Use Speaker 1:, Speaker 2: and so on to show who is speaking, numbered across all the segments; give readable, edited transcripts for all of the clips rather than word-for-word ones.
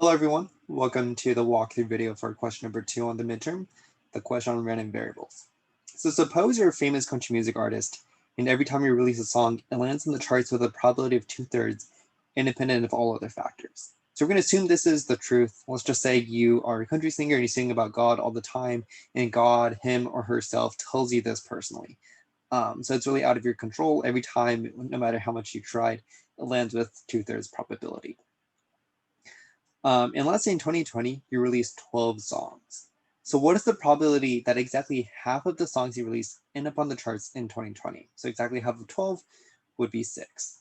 Speaker 1: Hello everyone, welcome to the walkthrough video for question number 2 on the midterm, the question on random variables. So suppose you're a famous country music artist, and every time you release a song, it lands on the charts with a probability of 2/3, independent of all other factors. So we're going to assume this is the truth. Let's just say you are a country singer and you sing about God all the time, and God, him or herself, tells you this personally. So it's really out of your control. Every time, no matter how much you tried, it lands with 2/3 probability. And let's say in 2020, you released 12 songs. So what is the probability that exactly half of the songs you release end up on the charts in 2020? So exactly half of 12 would be 6.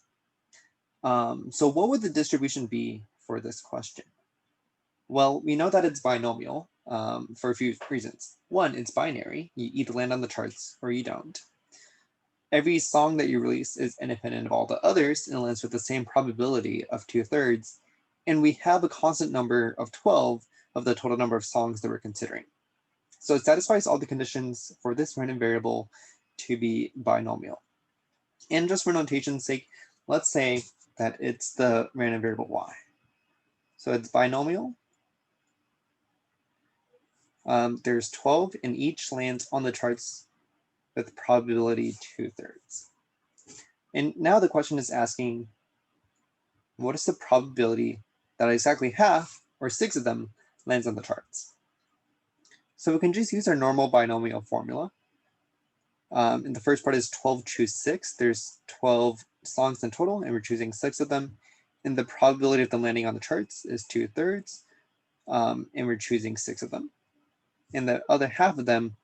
Speaker 1: So what would the distribution be for this question? Well, we know that it's binomial for a few reasons. One, it's binary. You either land on the charts or you don't. Every song that you release is independent of all the others and lands with the same probability of 2/3. And we have a constant number of 12 of the total number of songs that we're considering. So it satisfies all the conditions for this random variable to be binomial. And just for notation's sake, let's say that it's the random variable y. So it's binomial. There's 12 and each lands on the charts with probability 2/3. And now the question is asking, what is the probability that exactly half, or 6 of them, lands on the charts? So we can just use our normal binomial formula. And the first part is 12 choose 6. There's 12 songs in total, and we're choosing 6 of them. And the probability of them landing on the charts is 2/3, and we're choosing 6 of them. And the other half of them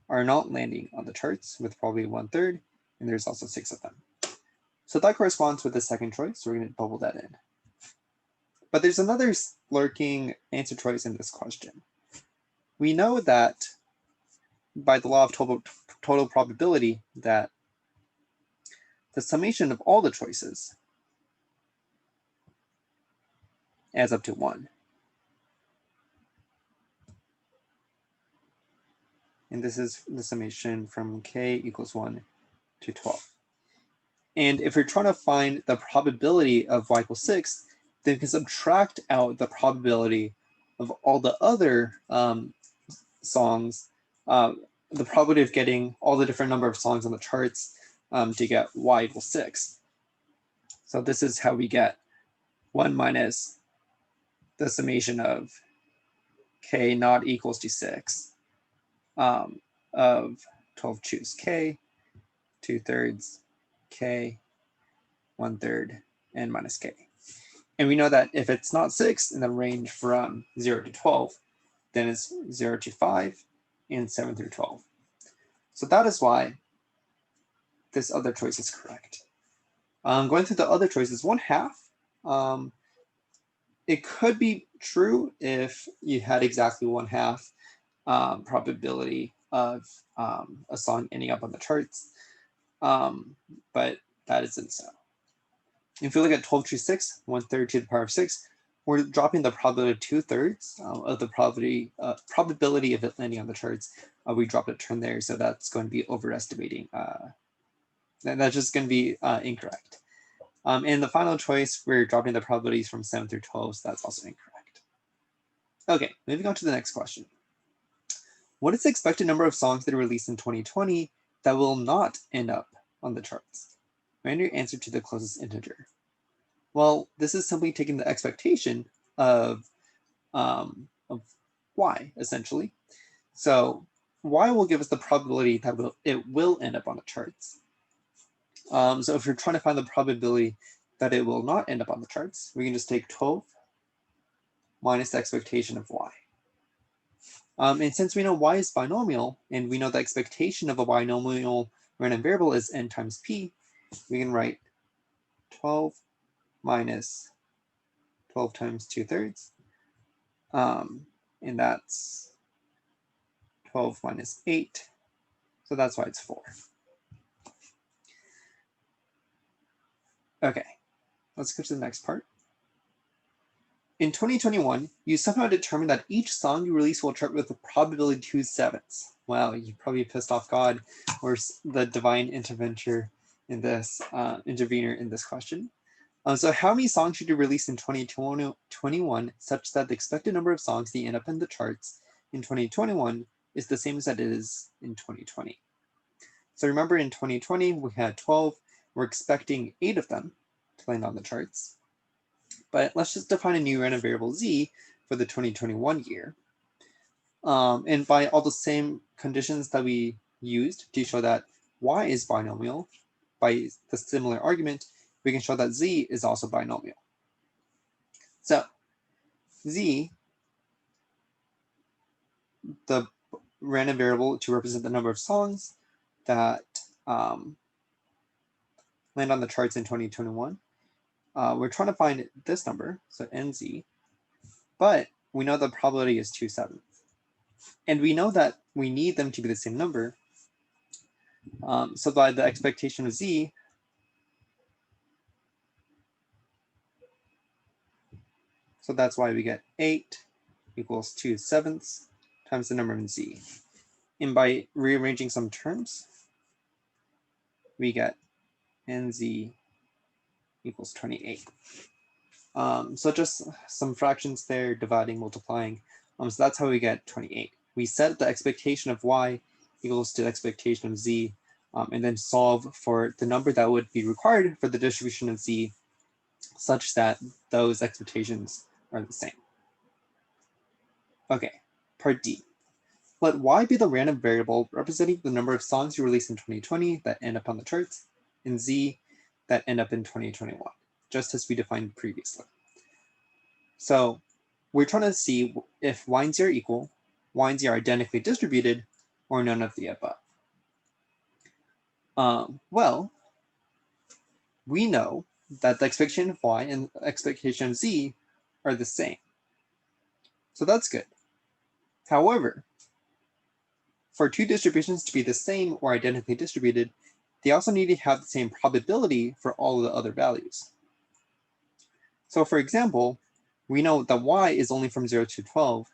Speaker 1: are not landing on the charts with probably 1/3, and there's also 6 of them. So that corresponds with the second choice, so we're going to bubble that in. But there's another lurking answer choice in this question. We know that by the law of total probability that the summation of all the choices adds up to 1. And this is the summation from k equals 1 to 12. And if we're trying to find the probability of y equals 6, then we can subtract out the probability of all the other songs, the probability of getting all the different number of songs on the charts to get y equals 6. So this is how we get 1 minus the summation of k not equals to 6 of 12 choose k, 2/3 k, 1/3, and minus k. And we know that if it's not 6 in the range from 0 to 12, then it's 0 to 5 and 7 through 12. So that is why this other choice is correct. Going through the other choices, 1/2. It could be true if you had exactly 1/2 probability of a song ending up on the charts, but that isn't so. If you look at 12 choose 6, 1/3 to the power of 6, we're dropping the probability of 2/3 of the probability of it landing on the charts. We dropped a term there, so that's going to be overestimating. That's just going to be incorrect. And the final choice, we're dropping the probabilities from 7 through 12, so that's also incorrect. Okay, moving on to the next question. What is the expected number of songs that are released in 2020 that will not end up on the charts? Find your answer to the closest integer. Well, this is simply taking the expectation of y, essentially. So y will give us the probability that it will end up on the charts. So if you're trying to find the probability that it will not end up on the charts, we can just take 12 minus the expectation of y. And since we know y is binomial, and we know the expectation of a binomial random variable is n times p, we can write 12 minus 12 times 2/3, and that's 12 minus 8, so that's why it's 4. Okay, let's go to the next part. In 2021, you somehow determined that each song you release will chart with a probability 2/7. Wow, you probably pissed off God or the divine interventor in this intervener in this question. So how many songs should you release in 2021 such that the expected number of songs that end up in the charts in 2021 is the same as that it is in 2020? So remember in 2020, we had 12. We're expecting 8 of them to land on the charts. But let's just define a new random variable z for the 2021 year. And by all the same conditions that we used to show that y is binomial, by the similar argument, we can show that z is also binomial. So z, the random variable to represent the number of songs that land on the charts in 2021, we're trying to find this number, so nz, but we know the probability is 2/7. And we know that we need them to be the same number. So by the expectation of z, so that's why we get 8 equals 2/7 times the number in z. And by rearranging some terms, we get nz equals 28. So just some fractions there, dividing, multiplying. So that's how we get 28. We set the expectation of y equals to the expectation of z, and then solve for the number that would be required for the distribution of z such that those expectations are the same. Okay, part D. Let y be the random variable representing the number of songs you release in 2020 that end up on the charts, and z that end up in 2021, just as we defined previously. So we're trying to see if y and z are equal, y and z are identically distributed, or none of the above. Well, we know that the expectation of y and the expectation of z are the same. So that's good. However, for two distributions to be the same or identically distributed, they also need to have the same probability for all of the other values. So for example, we know that y is only from 0 to 12,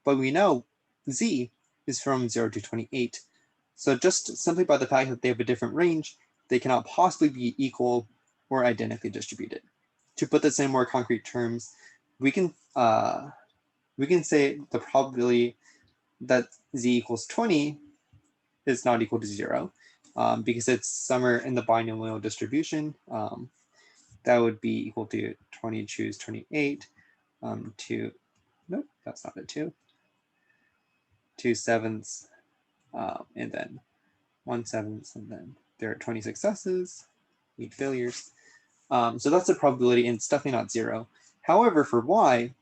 Speaker 1: but we know z is from 0 to 28. So just simply by the fact that they have a different range, they cannot possibly be equal or identically distributed. To put this in more concrete terms, we can say the probability that z equals 20 is not equal to 0, because it's somewhere in the binomial distribution. That would be equal to 20 choose 28 to, nope, that's not it, 2/7, and then 1/7, and then there are 20 successes, 8 failures. So that's the probability, and it's definitely not 0. However, for y,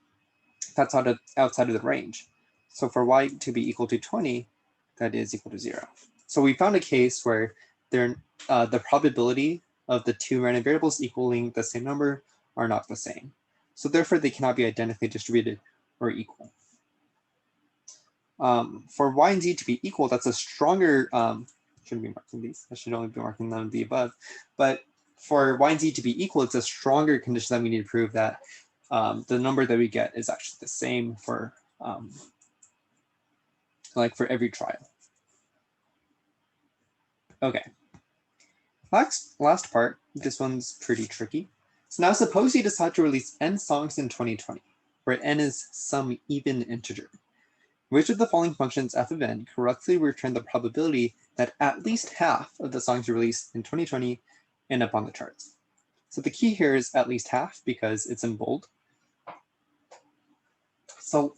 Speaker 1: that's outside of the range. So for y to be equal to 20, that is equal to 0. So we found a case where the probability of the two random variables equaling the same number are not the same. So therefore, they cannot be identically distributed or equal. For y and z to be equal, that's a stronger, shouldn't be marking these, I should only be marking none of the above, but for y and z to be equal, it's a stronger condition that we need to prove that the number that we get is actually the same for like for every trial. Okay, last part, this one's pretty tricky. So now suppose you decide to release n songs in 2020, where n is some even integer. Which of the following functions f of n correctly return the probability that at least half of the songs you release in 2020 end up on the charts? So the key here is at least half because it's in bold. So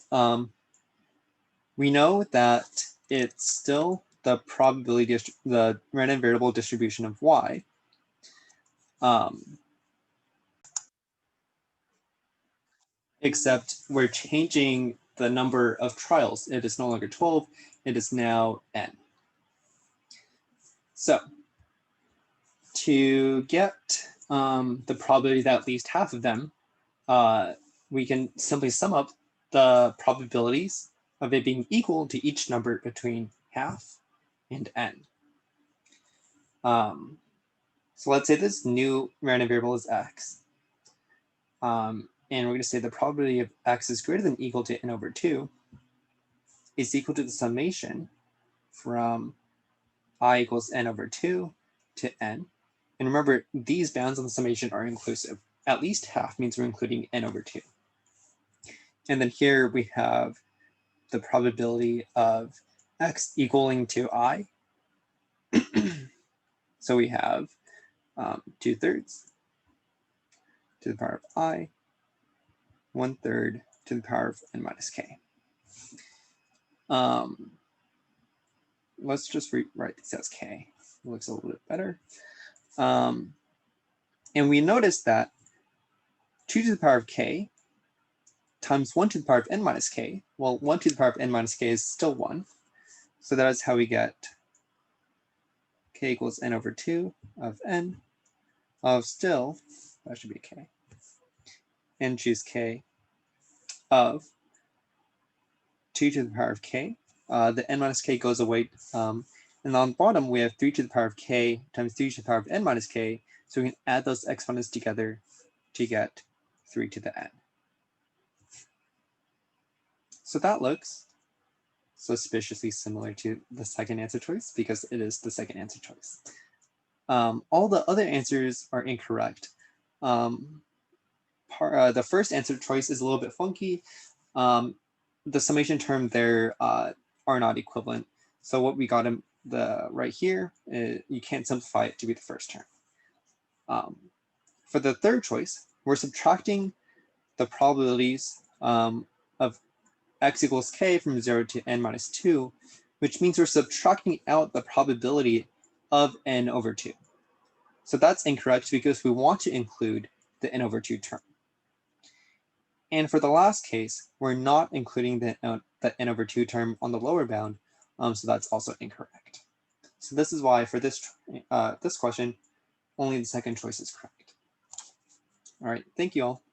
Speaker 1: we know that it's still the probability, the random variable distribution of y. Except we're changing the number of trials. It is no longer 12, it is now n. So to get the probability that at least half of them, we can simply sum up the probabilities of it being equal to each number between half and n. So let's say this new random variable is x. And we're going to say the probability of x is greater than equal to n over 2 is equal to the summation from I equals n over 2 to n. And remember, these bounds on the summation are inclusive. at least half means we're including n over 2. And then here we have the probability of x equaling to I. So we have 2/3 to the power of I, 1/3 to the power of n minus k. Let's just rewrite this as k. It looks a little bit better. And we notice that 2 to the power of k times 1 to the power of n minus k, well, 1 to the power of n minus k is still 1. So that is how we get k equals n over 2 of n of still, that should be k, and choose k of 2 to the power of k. The n minus k goes away. And on the bottom, we have 3 to the power of k times 3 to the power of n minus k. So we can add those exponents together to get 3 to the n. So that looks suspiciously similar to the second answer choice because it is the second answer choice. All the other answers are incorrect. The first answer choice is a little bit funky. The summation term there are not equivalent. So what we got in right here, you can't simplify it to be the first term. For the third choice, we're subtracting the probabilities of x equals k from 0 to n minus 2, which means we're subtracting out the probability of n over 2. So that's incorrect because we want to include the n over 2 term. And for the last case, we're not including the n over 2 term on the lower bound, so that's also incorrect. So this is why for this question, only the second choice is correct. All right, thank you all.